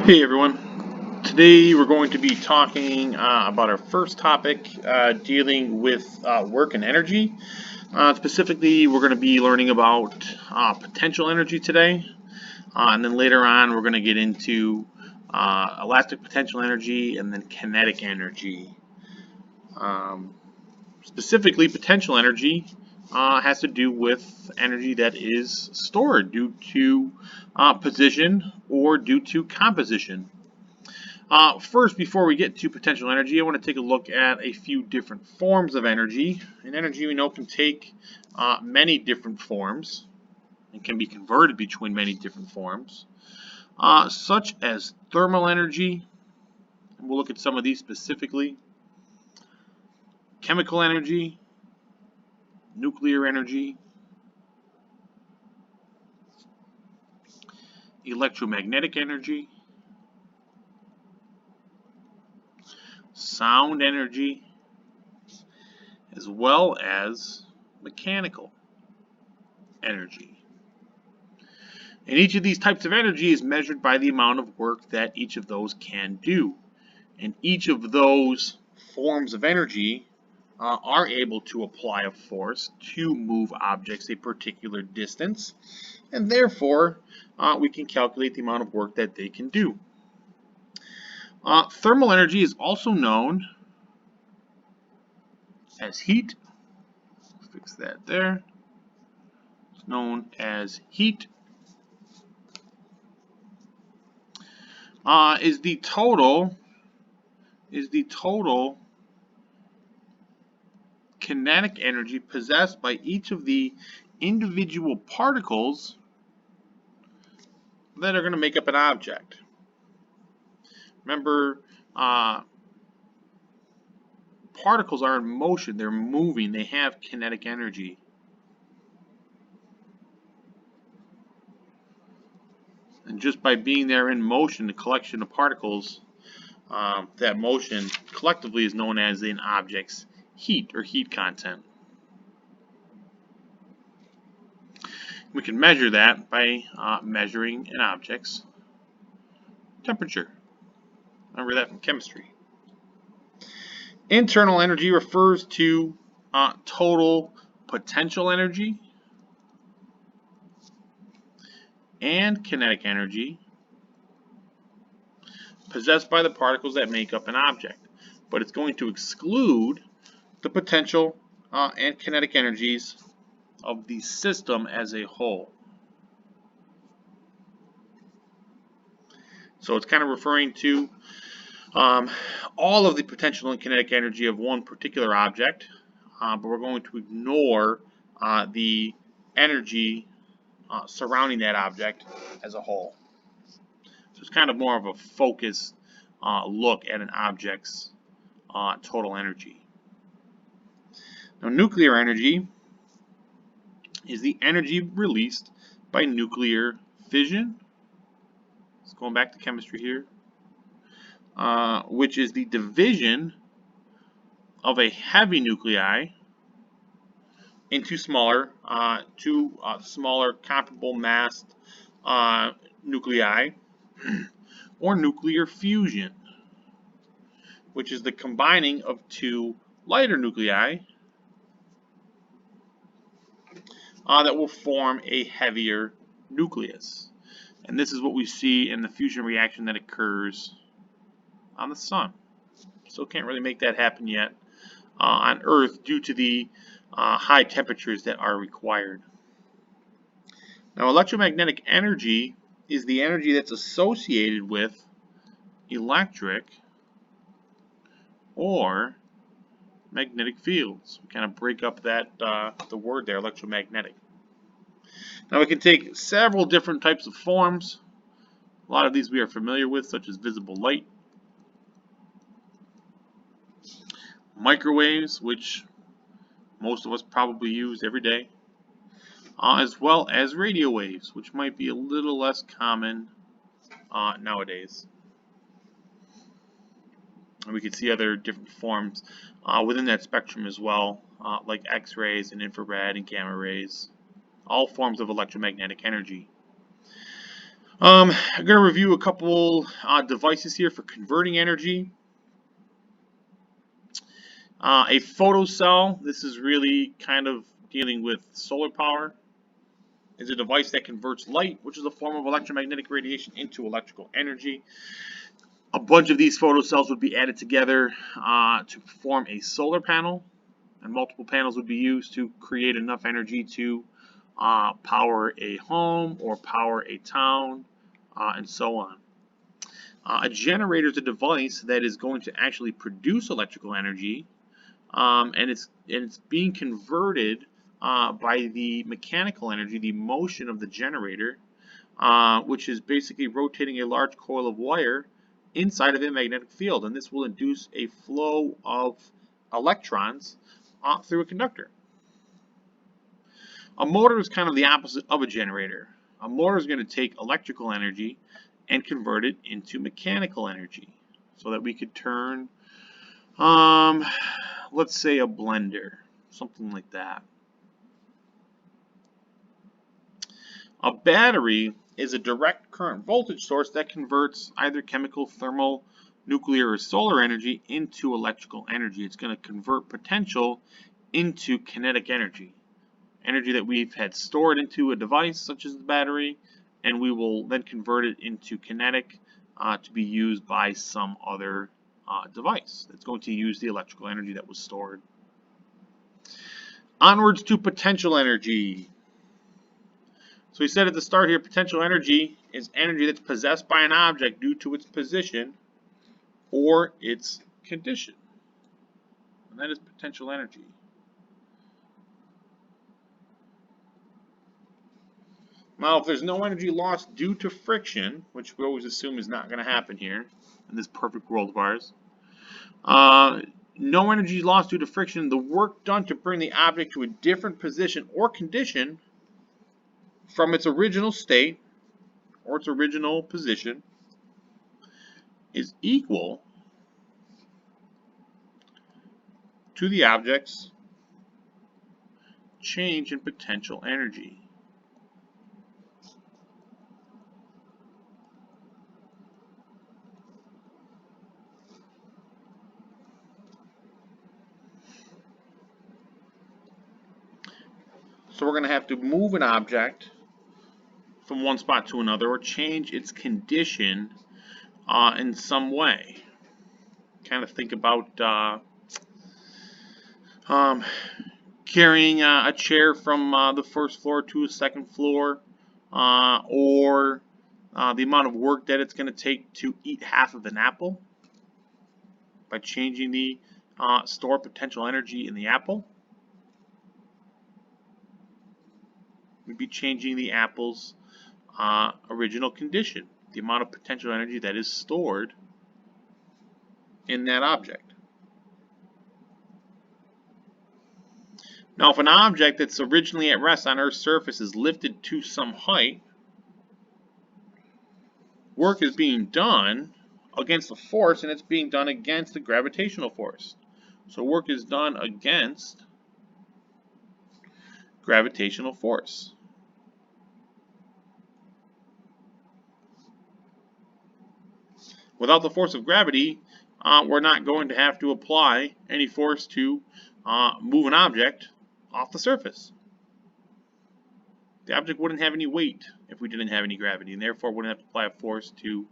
Hey everyone. Today we're going to be talking about our first topic dealing with work and energy. Specifically, we're going to be learning about potential energy today, and then later on we're going to get into elastic potential energy and then kinetic energy. Um, Specifically, potential energy has to do with energy that is stored due to position or due to composition. First, before we get to potential energy, I want to take a look at a few different forms of energy. And energy we know can take many different forms and can be converted between many different forms, such as thermal energy. And we'll look at some of these specifically. Chemical energy, nuclear energy, electromagnetic energy, sound energy, as well as mechanical energy. And each of these types of energy is measured by the amount of work that each of those can do. And each of those forms of energy are able to apply a force to move objects a particular distance. And therefore, we can calculate the amount of work that they can do. Thermal energy is also known as heat. Fix that there. It's known as heat. Is the total kinetic energy possessed by each of the individual particles that are going to make up an object. Remember, particles are in motion, they're moving, they have kinetic energy. And just by being there in motion, the collection of particles, that motion collectively is known as an object's heat or heat content. We can measure that by measuring an object's temperature. Remember that from chemistry. Internal energy refers to total potential energy and kinetic energy possessed by the particles that make up an object, but it's going to exclude the potential and kinetic energies of the system as a whole. So it's kind of referring to all of the potential and kinetic energy of one particular object, but we're going to ignore the energy surrounding that object as a whole. So it's kind of more of a focused look at an object's total energy. Now, nuclear energy is the energy released by nuclear fission. It's going back to chemistry here, which is the division of a heavy nuclei into smaller comparable massed nuclei, or nuclear fusion, which is the combining of two lighter nuclei that will form a heavier nucleus. And this is what we see in the fusion reaction that occurs on the Sun. Still can't really make that happen yet on Earth due to the high temperatures that are required. Now, electromagnetic energy is the energy that's associated with electric or magnetic fields. We kind of break up that the word there, electromagnetic. Now we can take several different types of forms. A lot of these we are familiar with, such as visible light, microwaves, which most of us probably use every day, as well as radio waves, which might be a little less common nowadays. And we can see other different forms within that spectrum as well, like X-rays and infrared and gamma rays, all forms of electromagnetic energy. I'm going to review a couple devices here for converting energy. A photocell, this is really kind of dealing with solar power, is a device that converts light, which is a form of electromagnetic radiation, into electrical energy. A bunch of these photocells would be added together to form a solar panel, and multiple panels would be used to create enough energy to power a home or power a town, and so on. A generator is a device that is going to actually produce electrical energy, and it's being converted by the mechanical energy, the motion of the generator, which is basically rotating a large coil of wire inside of a magnetic field, and this will induce a flow of electrons through a conductor. A motor is kind of the opposite of a generator. A motor is going to take electrical energy and convert it into mechanical energy so that we could turn, let's say, a blender, something like that. A battery is a direct current voltage source that converts either chemical, thermal, nuclear, or solar energy into electrical energy. It's going to convert potential into kinetic energy. Energy that we've had stored into a device such as the battery, and we will then convert it into kinetic to be used by some other device that's going to use the electrical energy that was stored. Onwards to potential energy. So we said at the start here, potential energy is energy that's possessed by an object due to its position or its condition. And that is potential energy. Now, if there's no energy lost due to friction, which we always assume is not going to happen here in this perfect world of ours, no energy lost due to friction, the work done to bring the object to a different position or condition from its original state or its original position is equal to the object's change in potential energy. So we're going to have to move an object from one spot to another or change its condition in some way. Kind of think about carrying a chair from the first floor to a second floor, or the amount of work that it's going to take to eat half of an apple by changing the stored potential energy in the apple. We'd be changing the apple's original condition, the amount of potential energy that is stored in that object. Now, if an object that's originally at rest on Earth's surface is lifted to some height, work is being done against a force, and it's being done against the gravitational force. So work is done against gravitational force. Without the force of gravity, we're not going to have to apply any force to move an object off the surface. The object wouldn't have any weight if we didn't have any gravity, and therefore wouldn't have to apply a force to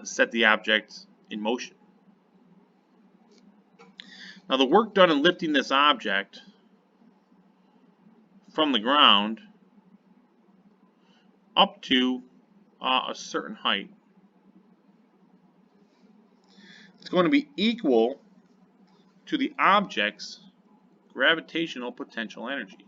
set the object in motion. Now, the work done in lifting this object from the ground up to a certain height, it's going to be equal to the object's gravitational potential energy.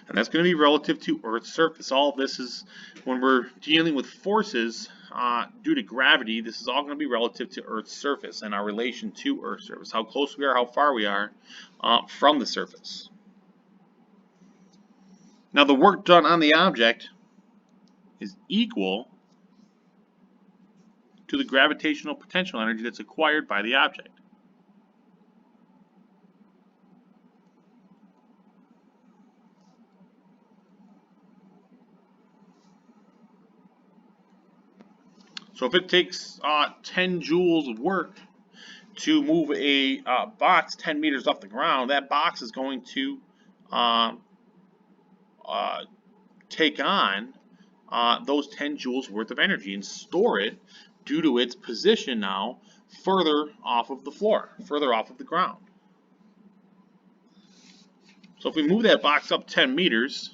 And that's going to be relative to Earth's surface. All of this is, when we're dealing with forces due to gravity, this is all going to be relative to Earth's surface and our relation to Earth's surface, how close we are, how far we are from the surface. Now, the work done on the object is equal to the gravitational potential energy that's acquired by the object. So if it takes 10 joules of work to move a box 10 meters off the ground, that box is going to uh, uh, take on those 10 joules worth of energy and store it due to its position now further off of the floor, further off of the ground. So if we move that box up 10 meters,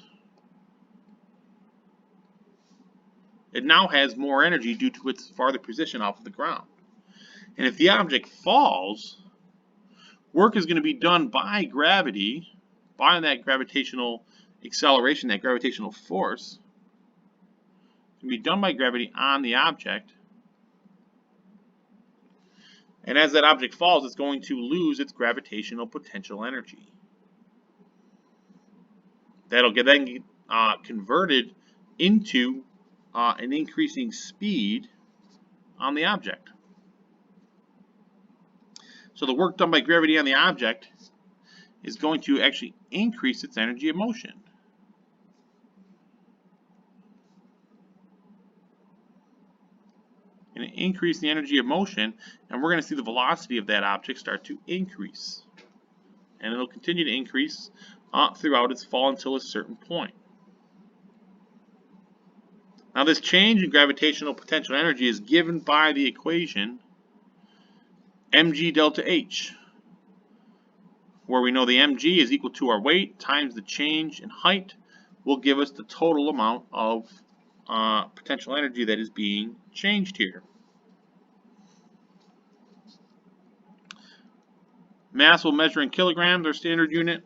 it now has more energy due to its farther position off of the ground. And if the object falls, work is going to be done by gravity, by that gravitational acceleration, that gravitational force. It's going to be done by gravity on the object. And as that object falls, it's going to lose its gravitational potential energy. That'll get then converted into an increasing speed on the object. So the work done by gravity on the object is going to actually increase its energy of motion. And increase the energy of motion, and we're going to see the velocity of that object start to increase. And it'll continue to increase throughout its fall until a certain point. Now this change in gravitational potential energy is given by the equation mg delta h, where we know the mg is equal to our weight times the change in height will give us the total amount of potential energy that is being changed here. Mass will measure in kilograms, our standard unit.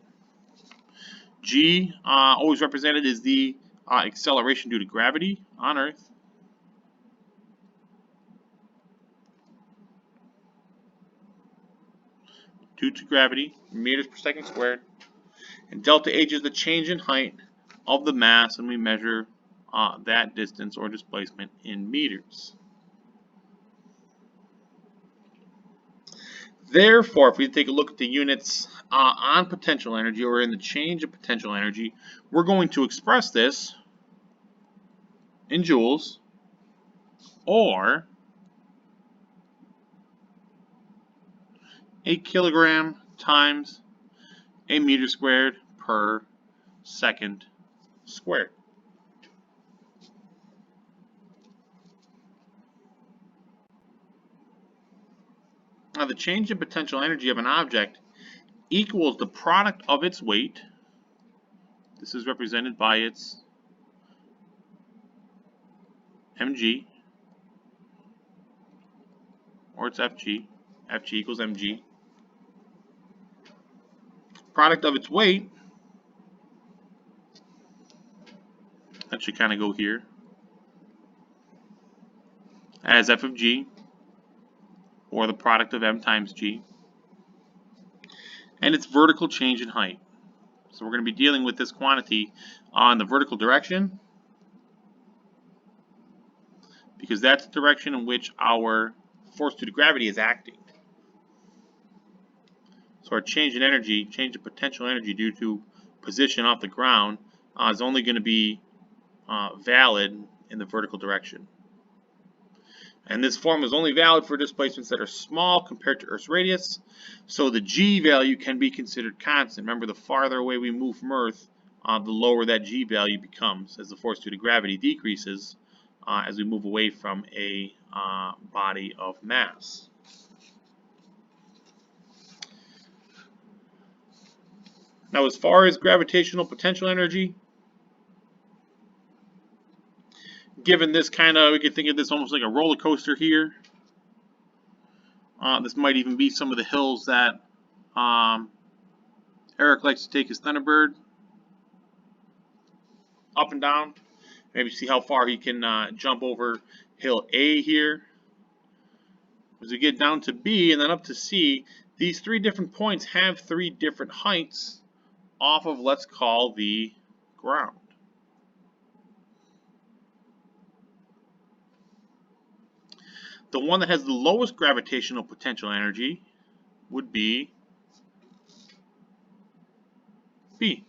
G, always represented as the acceleration due to gravity on Earth. Due to gravity, meters per second squared. And delta H is the change in height of the mass, and we measure that distance or displacement in meters. Therefore, if we take a look at the units on potential energy or in the change of potential energy, we're going to express this in joules or a kilogram times a meter squared per second squared. Now the change in potential energy of an object equals the product of its weight. This is represented by its mg, or its fg. Fg equals mg. Product of its weight, that should kind of go here, as f of g, or the product of m times g, and its vertical change in height. So we're going to be dealing with this quantity on the vertical direction, because that's the direction in which our force due to gravity is acting. So our change in energy, change in potential energy due to position off the ground is only going to be valid in the vertical direction. And this form is only valid for displacements that are small compared to Earth's radius, so the g value can be considered constant. Remember, the farther away we move from Earth, the lower that g value becomes as the force due to gravity decreases as we move away from a body of mass. Now, as far as gravitational potential energy, given this kind of, we could think of this almost like a roller coaster here. This might even be some of the hills that Eric likes to take his Thunderbird up and down. Maybe see how far he can jump over hill A here. As we get down to B and then up to C, these three different points have three different heights off of, let's call, the ground. The one that has the lowest gravitational potential energy would be B.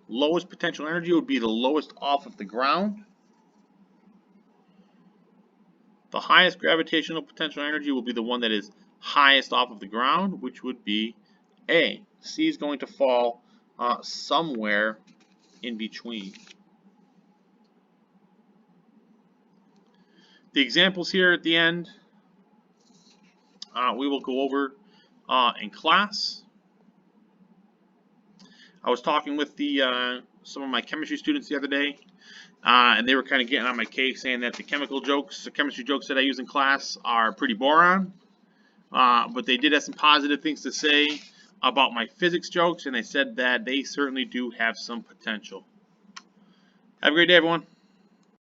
Lowest potential energy would be the lowest off of the ground. The highest gravitational potential energy will be the one that is highest off of the ground, which would be A. C is going to fall somewhere in between. The examples here at the end, we will go over in class. I was talking with some of my chemistry students the other day, and they were kind of getting on my case saying that the chemistry jokes that I use in class are pretty boring. But they did have some positive things to say about my physics jokes, and they said that they certainly do have some potential. Have a great day, everyone.